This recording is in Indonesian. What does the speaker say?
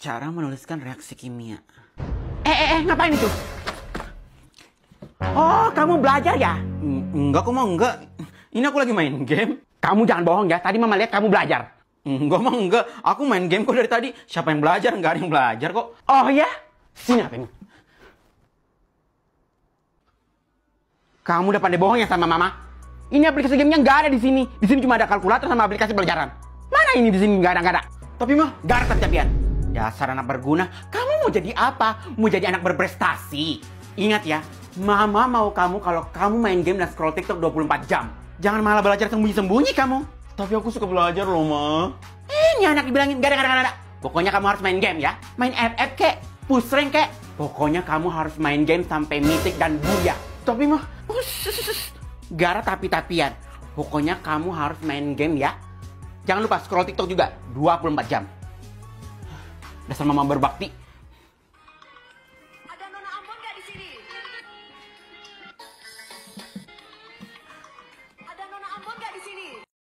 Cara menuliskan reaksi kimia. Ngapain itu? Oh, kamu belajar ya? Enggak, kok mau enggak. Ini aku lagi main game. Kamu jangan bohong ya, tadi mama lihat kamu belajar. Enggak, mah enggak. Aku main game kok dari tadi. Siapa yang belajar? Enggak ada yang belajar kok. Oh ya? Sini apa ini? Kamu udah pandai bohong ya sama mama? Ini aplikasi gamenya nggak ada di sini. Di sini cuma ada kalkulator sama aplikasi pelajaran. Mana ini di sini nggak ada. Tapi mah nggak ada tapi-tapian. Dasar anak berguna. Kamu mau jadi apa? Mau jadi anak berprestasi. Ingat ya, mama mau kamu kalau kamu main game dan scroll TikTok 24 jam. Jangan malah belajar sembunyi-sembunyi kamu. Tapi aku suka belajar loh, Ma. Ini anak dibilangin nggak ada. Pokoknya kamu harus main game ya. Main FF kek, push rank kek. Pokoknya kamu harus main game sampai mythic dan buya. Tapi mah, gara tapi-tapian. Pokoknya kamu harus main game ya. Jangan lupa scroll TikTok juga 24 jam. Dasar mama berbakti.